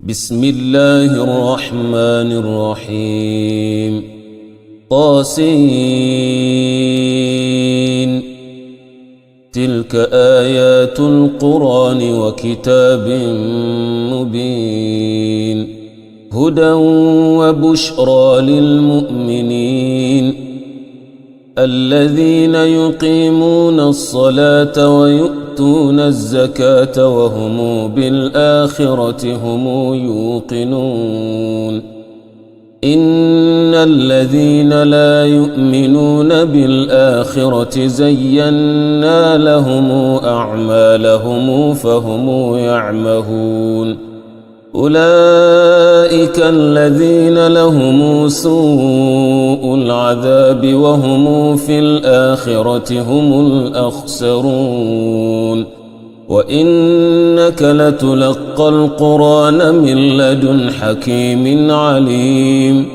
بسم الله الرحمن الرحيم طاسين تلك آيات القرآن وكتاب مبين هدى وبشرى للمؤمنين الذين يقيمون الصلاة ويؤتون الزكاة وهم بالآخرة هم يوقنون إن الذين لا يؤمنون بالآخرة زينا لهم أعمالهم فهم يعمهون أولئك الذين لهم سوء العذاب وهم في الآخرة هم الأخسرون وإنك لتلقى القرآن من لدن حكيم عليم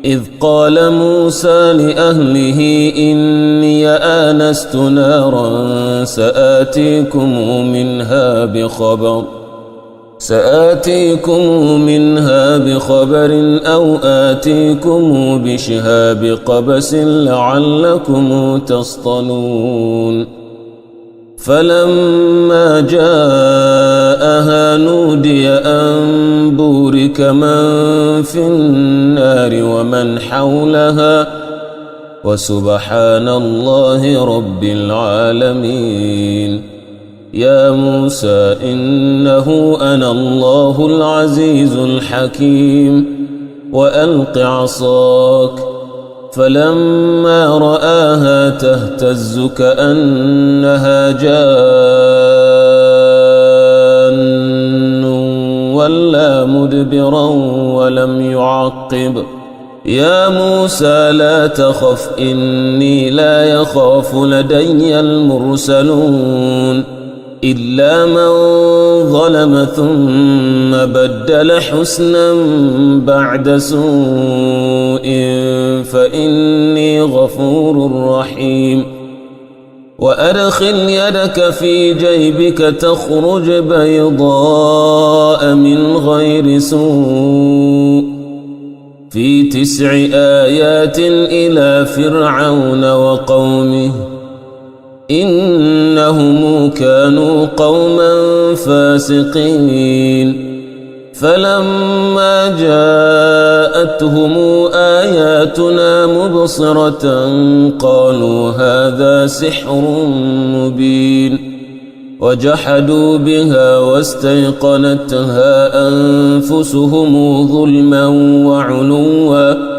إذ قال موسى لأهله إني آنست نارا سآتيكم منها بخبر أو آتيكم بشهاب قبس لعلكم تصطلون فلما جاءها نودي أن بورك من في النار ومن حولها وسبحان الله رب العالمين يا موسى إنه أنا الله العزيز الحكيم وألق عصاك فلما رآها تهتز كأنها جان ولا مدبرا ولم يعقب يا موسى لا تخف إني لا يخاف لدي المرسلون إلا من ظلم ثم بدل حسنا بعد سوء فإني غفور رحيم وأدخل يدك في جيبك تخرج بيضاء من غير سوء في 9 آيات إلى فرعون وقومه إنهم كانوا قوما فاسقين فلما جاءتهم آياتنا مبصرة قالوا هذا سحر مبين وجحدوا بها واستيقنتها أنفسهم ظلما وعلوا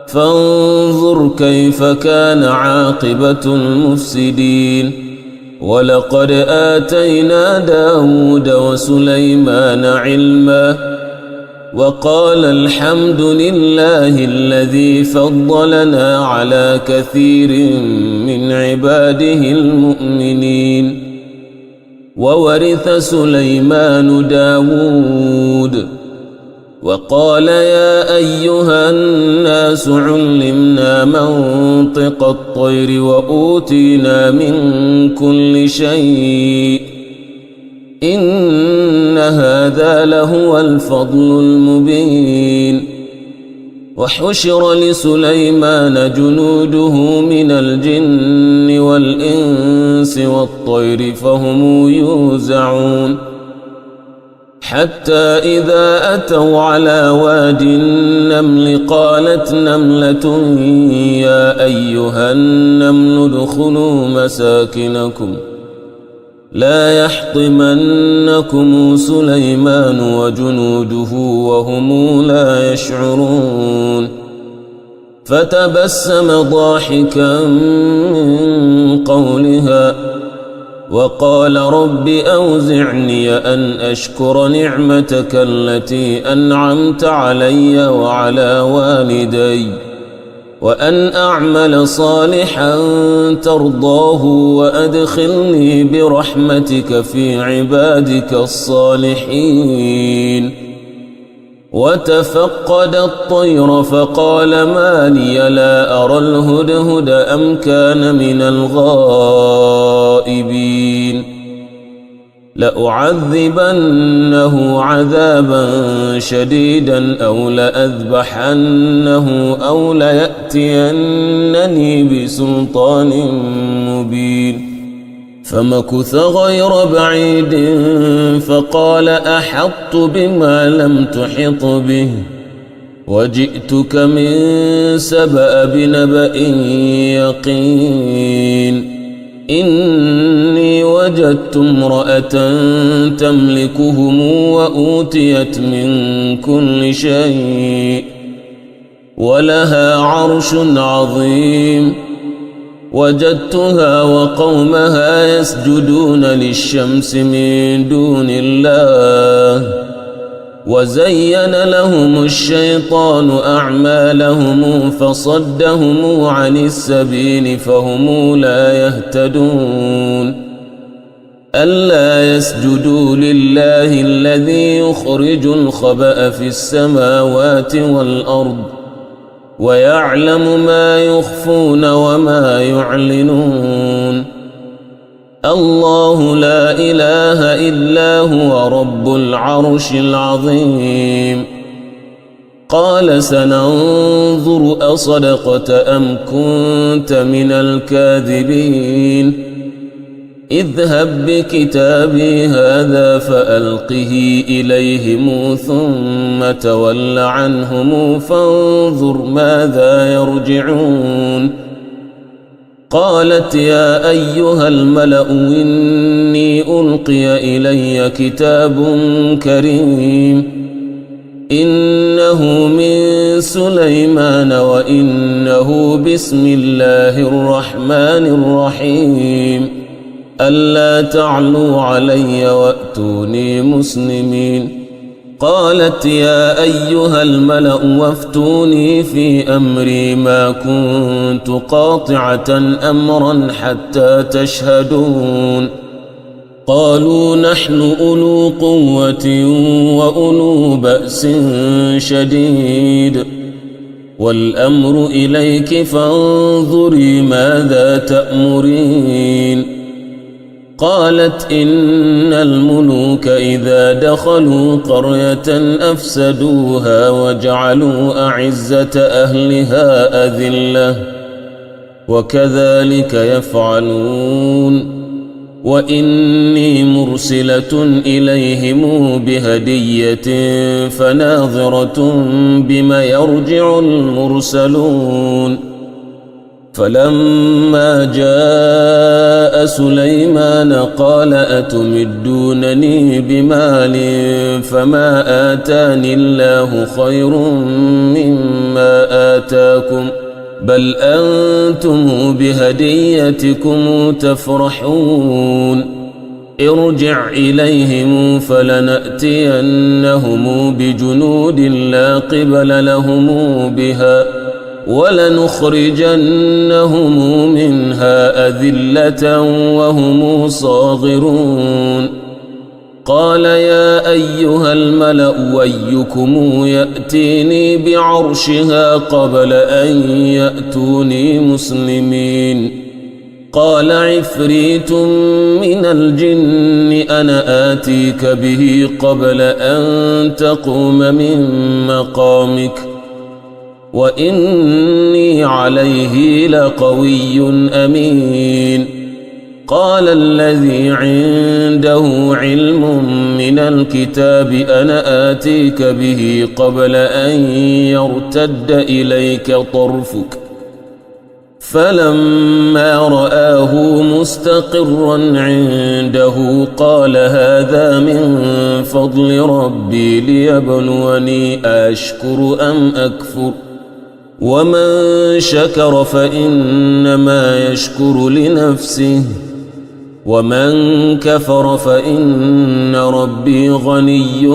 فانظر كيف كان عاقبة المفسدين ولقد آتينا داود وسليمان علما وقال الحمد لله الذي فضلنا على كثير من عباده المؤمنين وورث سليمان داود وقال يا أيها الناس علمنا منطق الطير وأوتينا من كل شيء إن هذا لهو الفضل المبين وحشر لسليمان جنوده من الجن والإنس والطير فهم يوزعون حتى إذا أتوا على واد النمل قالت نملة يا أيها النمل ادخلوا مساكنكم لا يحطمنكم سليمان وجنوده وهم لا يشعرون فتبسم ضاحكا من قولها وقال رب أوزعني أن أشكر نعمتك التي أنعمت علي وعلى والدي وأن أعمل صالحا ترضاه وأدخلني برحمتك في عبادك الصالحين وتفقد الطير فقال ما لي لا أرى الهدهد أم كان من الغائبين لأعذبنه عذابا شديدا أو لأذبحنه أو ليأتينني بسلطان مبين فمكث غير بعيد فقال أحطت بما لم تحط به وجئتك من سبأ بنبأ يقين إني وجدت امرأة تملكهم وأوتيت من كل شيء ولها عرش عظيم وجدتها وقومها يسجدون للشمس من دون الله وزين لهم الشيطان أعمالهم فصدهم عن السبيل فهم لا يهتدون ألا يسجدوا لله الذي يخرج الخبأ في السماوات والأرض ويعلم ما يخفون وما يعلنون الله لا إله إلا هو رب العرش العظيم قال سننظر أصدقت أم كنت من الكاذبين اذهب بكتابي هذا فألقه إليهم ثم تول عنهم فانظر ماذا يرجعون قالت يا أيها الملأ إني ألقي إلي كتاب كريم إنه من سليمان وإنه بسم الله الرحمن الرحيم ألا تعلوا علي وأتوني مسلمين قالت يا أيها الملأ وافتوني في أمري ما كنت قاطعة أمرا حتى تشهدون قالوا نحن أولو قوة وأولو بأس شديد والأمر إليك فانظري ماذا تأمرين قالت إن الملوك إذا دخلوا قرية أفسدوها وجعلوا أعزة أهلها أذلة وكذلك يفعلون وإني مرسلة إليهم بهدية فناظرة بما يرجع المرسلون فلما جاء سليمان قال أتمدونني بمال فما آتاني الله خير مما آتاكم بل أنتم بهديتكم تفرحون ارجع إليهم فلنأتينهم بجنود لا قبل لهم بها ولنخرجنهم منها أذلة وهم صاغرون قال يا أيها الملأ أيكم يأتيني بعرشها قبل أن يأتوني مسلمين قال عفريت من الجن أنا آتيك به قبل أن تقوم من مقامك وإني عليه لقوي أمين قال الذي عنده علم من الكتاب أنا آتيك به قبل أن يرتد إليك طرفك فلما رآه مستقرا عنده قال هذا من فضل ربي ليبلوني أشكر أم أكفر ومن شكر فإنما يشكر لنفسه ومن كفر فإن ربي غني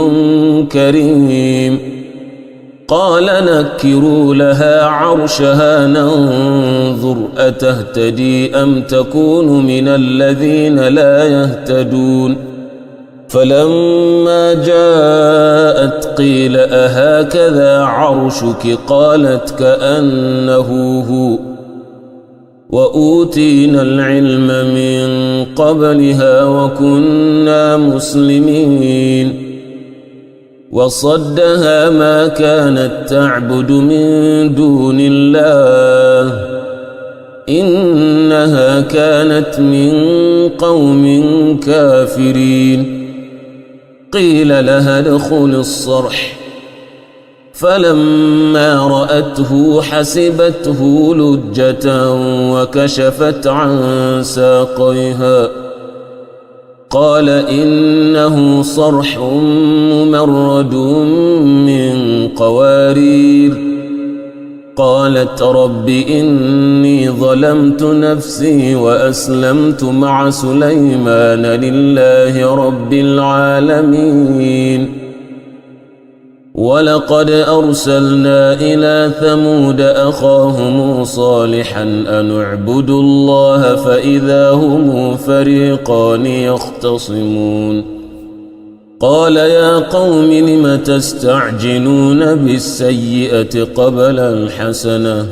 كريم قال نكروا لها عرشها ننظر أتهتدي أم تكون من الذين لا يهتدون فلما جاءت قيل أهكذا عرشك قالت كأنه هو وأوتينا العلم من قبلها وكنا مسلمين وصدها ما كانت تعبد من دون الله إنها كانت من قوم كافرين قيل لها ادخل الصرح فلما رأته حسبته لجة وكشفت عن ساقيها قال إنه صرح ممرد من قوارير قالت رب إني ظلمت نفسي وأسلمت مع سليمان لله رب العالمين ولقد أرسلنا إلى ثمود أخاهم صالحا أن اعبدوا الله فإذا هم فريقان يختصمون قال يا قوم لم تستعجلون بالسيئة قبل الحسنة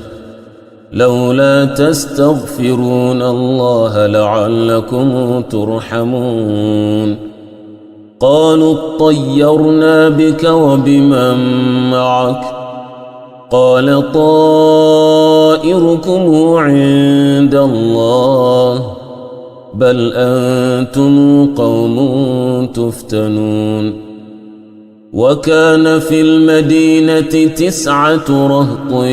لولا تستغفرون الله لعلكم ترحمون قالوا اطيرنا بك وبمن معك قال طائركم عند الله بل أنتم قوم تفتنون وكان في المدينة 9 رهط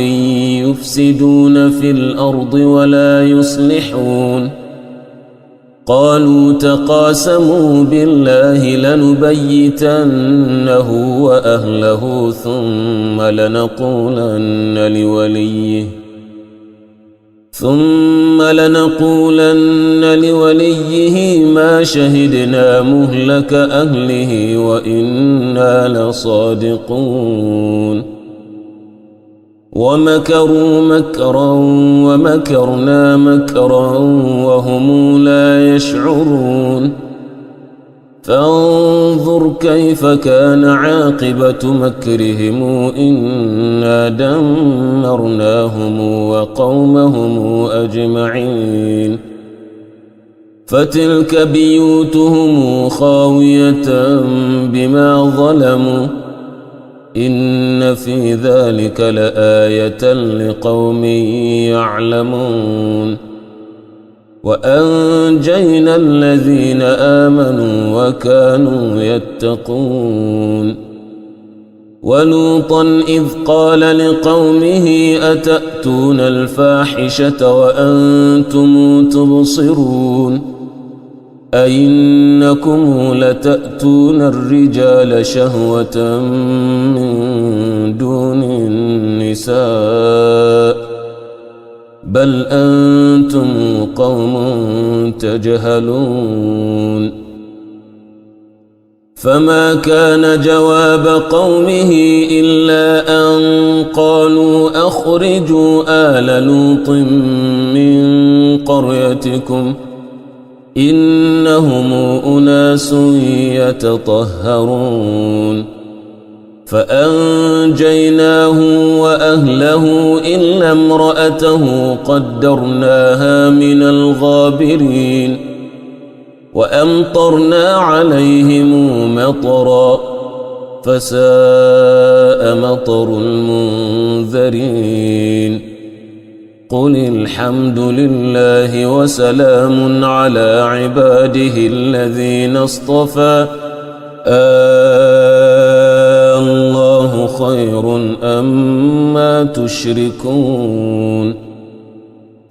يفسدون في الأرض ولا يصلحون قالوا تقاسموا بالله لنبيتنه وأهله ثم لنقولن لوليه ما شهدنا مهلك أهله وإنا لصادقون ومكروا مكرا ومكرنا مكرا وهم لا يشعرون فانظر كيف كان عاقبة مكرهم إنا دمرناهم وقومهم أجمعين فتلك بيوتهم خاوية بما ظلموا إن في ذلك لآية لقوم يعلمون وأنجينا الذين آمنوا وكانوا يتقون ولوطا إذ قال لقومه أتأتون الفاحشة وأنتم تبصرون أئنكم لتأتون الرجال شهوة من دون النساء بل أنتم قوم تجهلون فما كان جواب قومه إلا أن قالوا أخرجوا آل لوط من قريتكم إنهم أناس يتطهرون فأنجيناه وأهله إلا امرأته قدرناها من الغابرين وأمطرنا عليهم مطرا فساء مطر المنذرين قل الحمد لله وسلام على عباده الذين اصطفى الله خير أما تشركون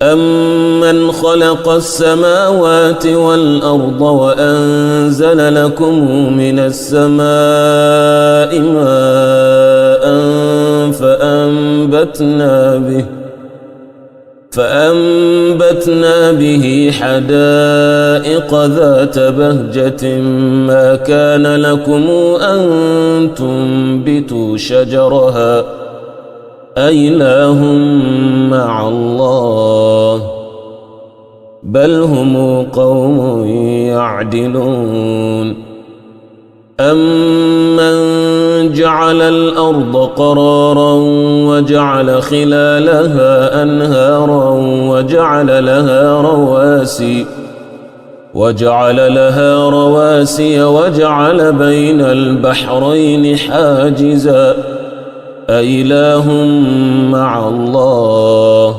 أمن خلق السماوات والأرض وأنزل لكم من السماء ماء فأنبتنا به حدائق ذات بهجة ما كان لكم أن تنبتوا شجرها أإله مع الله بل هم قوم يعدلون أَمَّنْ جَعَلَ الْأَرْضَ قَرَارًا وَجَعَلَ خِلَالَهَا أَنْهَارًا وَجَعَلَ لَهَا رَوَاسِيَ وَجَعَلَ بَيْنَ الْبَحْرَيْنِ حَاجِزًا أَإِلَٰهٌ مَّعَ اللَّهِ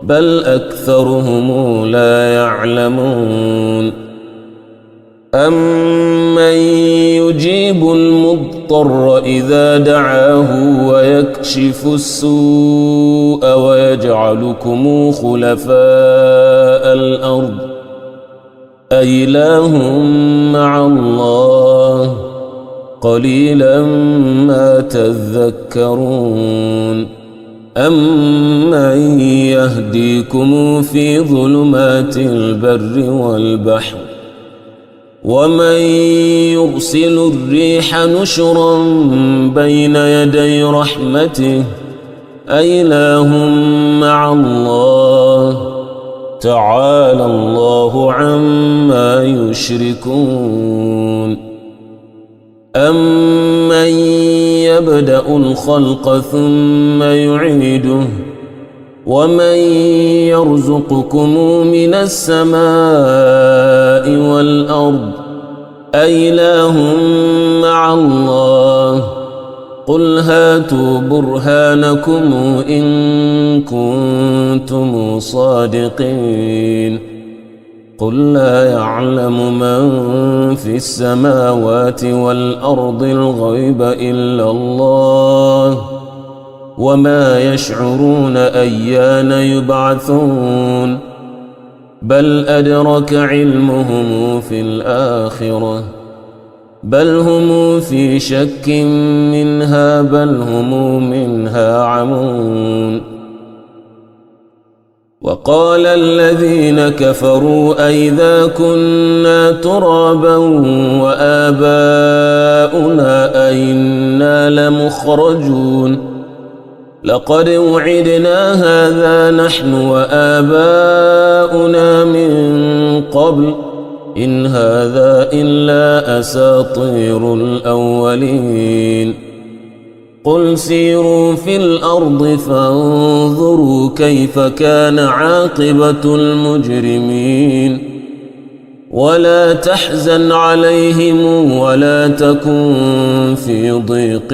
بَلْ أَكْثَرُهُمْ لَا يَعْلَمُونَ أَمَّن يُجِيبُ الْمُضْطَرَّ إِذَا دَعَاهُ وَيَكْشِفُ السُّوءَ وَيَجْعَلُكُمْ خُلَفَاءَ الْأَرْضِ أَإِلَٰهٌ مَّعَ اللَّهِ قَلِيلًا مَّا تَذَكَّرُونَ أَمَّن يَهْدِيكُمْ فِي ظُلُمَاتِ الْبَرِّ وَالْبَحْرِ وَمَن يُرْسِلُ الرِّيحَ نُشُرًا بَيْنَ يَدَيْ رَحْمَتِهِ أَإِلَٰهٌ مَّعَ اللَّهِ تَعَالَى اللَّهُ عَمَّا يُشْرِكُونَ أَمَّن يَبْدَأُ الْخَلْقَ ثُمَّ يُعِيدُهُ وَمَن يَرْزُقُكُم مِّنَ السَّمَاءِ وَالْأَرْضِ أَإِلَٰهٌ مَّعَ اللَّهِ قُلْ هَاتُوا بُرْهَانَكُمْ إِن كُنتُمْ صَادِقِينَ قُل لَّا يَعْلَمُ مَن فِي السَّمَاوَاتِ وَالْأَرْضِ الْغَيْبَ إِلَّا اللَّهُ وَمَا يَشْعُرُونَ أَيَّانَ يُبْعَثُونَ بَلْ أَدْرَكَ عِلْمُهُمْ فِي الْآخِرَةِ بَلْ هُمْ في شَكٍّ مِّنْهَا بَلْ هُمْ مِنْهَا عَمُونَ وَقَالَ الَّذِينَ كَفَرُوا أَإِذَا كُنَّا تُرَابًا وَآبَاؤُنَا أَإِنَّا لَمُخْرَجُونَ لَقَدْ وُعِدْنَا هَٰذَا نَحْنُ وَآبَاؤُنَا مِن قَبْلُ إِنْ هَٰذَا إِلَّا أَسَاطِيرُ الْأَوَّلِينَ قُلْ سِيرُوا فِي الْأَرْضِ فَانظُرُوا كَيْفَ كَانَ عَاقِبَةُ الْمُجْرِمِينَ وَلَا تَحْزَنْ عَلَيْهِمْ وَلَا تَكُن فِي ضِيقٍ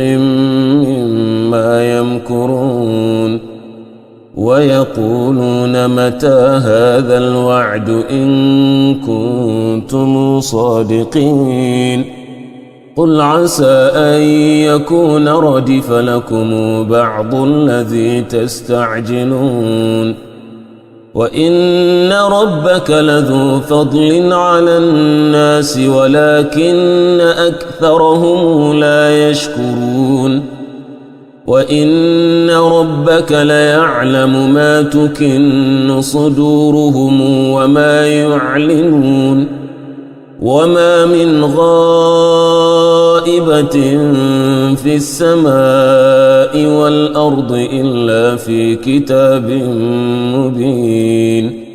مِّمَّا يَمْكُرُونَ وَيَقُولُونَ مَتَىٰ هَٰذَا الْوَعْدُ إِن كُنتُمْ صَادِقِينَ قُلْ عَسَىٰ أَن يَكُونَ رَدِفَ لَكُمْ بَعْضُ الَّذِي تَسْتَعْجِلُونَ وَإِنَّ رَبَّكَ لَذُو فَضْلٍ عَلَى النَّاسِ وَلَٰكِنَّ أَكْثَرَهُمْ لَا يَشْكُرُونَ وَإِنَّ رَبَّكَ لَيَعْلَمُ مَا تُكِنُّ صُدُورُهُمْ وَمَا يُعْلِنُونَ وَمَا مِنْ غَائِبَةٍ فِي السَّمَاءِ وَالْأَرْضِ إِلَّا فِي كِتَابٍ مُّبِينٍ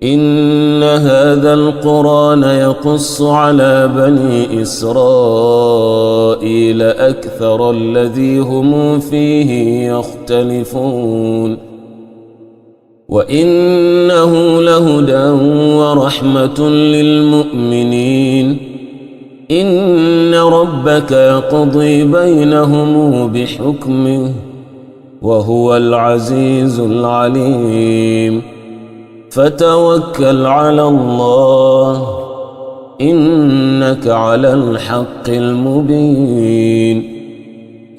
إِنَّ هَٰذَا الْقُرْآنَ يَقُصُّ عَلَىٰ بَنِي إِسْرَائِيلَ أَكْثَرَ الَّذِي هُمْ فِيهِ يَخْتَلِفُونَ وَإِنَّهُ لَهُدًى وَرَحْمَةٌ لِّلْمُؤْمِنِينَ إِنَّ رَبَّكَ يَقْضِي بَيْنَهُم بِحُكْمِهِ وَهُوَ الْعَزِيزُ الْعَلِيمُ فَتَوَكَّلْ عَلَى اللَّهِ إِنَّكَ عَلَى الْحَقِّ الْمُبِينِ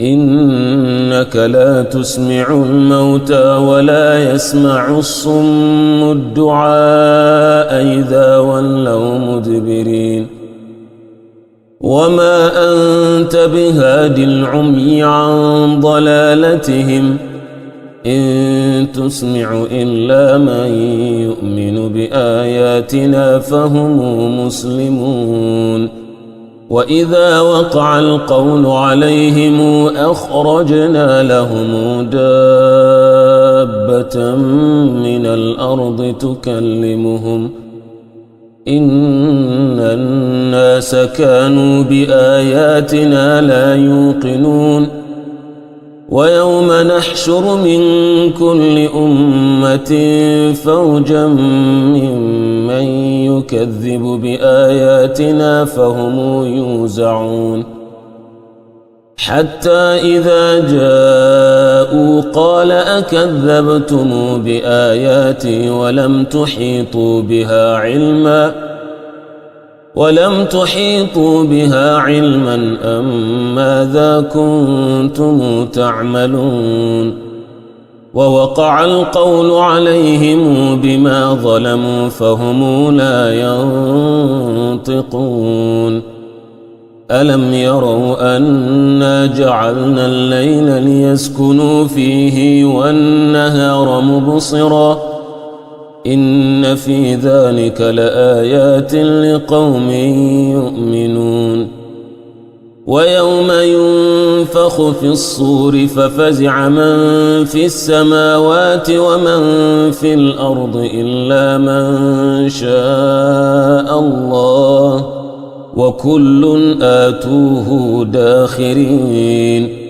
إِنَّكَ لَا تُسْمِعُ الْمَوْتَىٰ وَلَا يَسْمَعُ الصُّمُّ الدُّعَاءَ إِذَا وَلَّوْا مُدْبِرِينَ وَمَا أَنتَ بِهَادِ الْعُمْيِ عَن ضَلَالَتِهِمْ إِن تُسْمِعُ إِلَّا مَن يُؤْمِنُ بِآيَاتِنَا فَهُمْ مُسْلِمُونَ وَإِذَا وَقَعَ الْقَوْلُ عَلَيْهِمْ أَخْرَجْنَا لَهُمْ دَابَّةً مِّنَ الْأَرْضِ إن الناس كانوا بآياتنا لا يوقنون ويوم نحشر من كل أمة فوجا ممن يكذب بآياتنا فهم يوزعون حتى إذا جاءوا قال أكذبتم بآياتي ولم تحيطوا بها علما أم ماذا كنتم تعملون ووقع القول عليهم بما ظلموا فهم لا ينطقون ألم يروا أنا جعلنا الليل ليسكنوا فيه والنهار مبصرا إن في ذلك لآيات لقوم يؤمنون ويوم ينفخ في الصور ففزع من في السماوات ومن في الأرض إلا من شاء الله وكل آتوه داخرين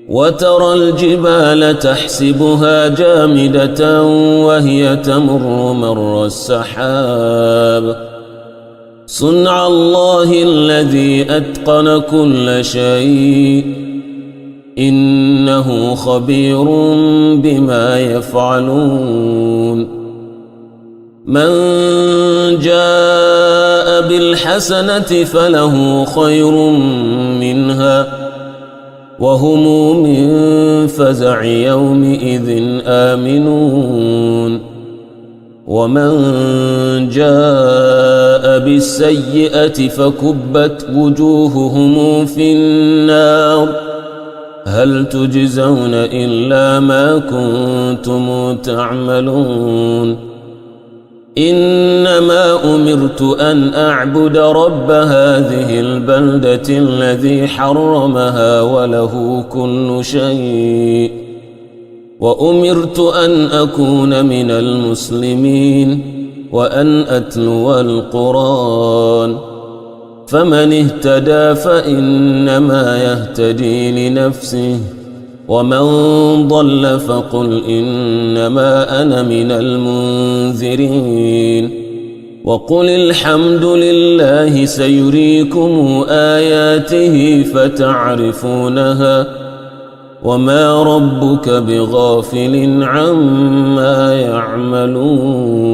وترى الجبال تحسبها جامدة وهي تمر مر السحاب صنع الله الذي أتقن كل شيء إنه خبير بما يفعلون من جاء بالحسنة فله خير منها وهم من فزع يومئذ آمنون ومن جاء بالسيئة فكبت وجوههم في النار هل تجزون إلا ما كنتم تعملون إنما أمرت أن أعبد رب هذه البلدة الذي حرمها وله كل شيء وأمرت أن أكون من المسلمين وأن أتلو القرآن فمن اهتدى فإنما يهتدي لنفسه ومن ضل فقل إنما أنا من المنذرين وقل الحمد لله سيريكم آياته فتعرفونها وما ربك بغافل عما يعملون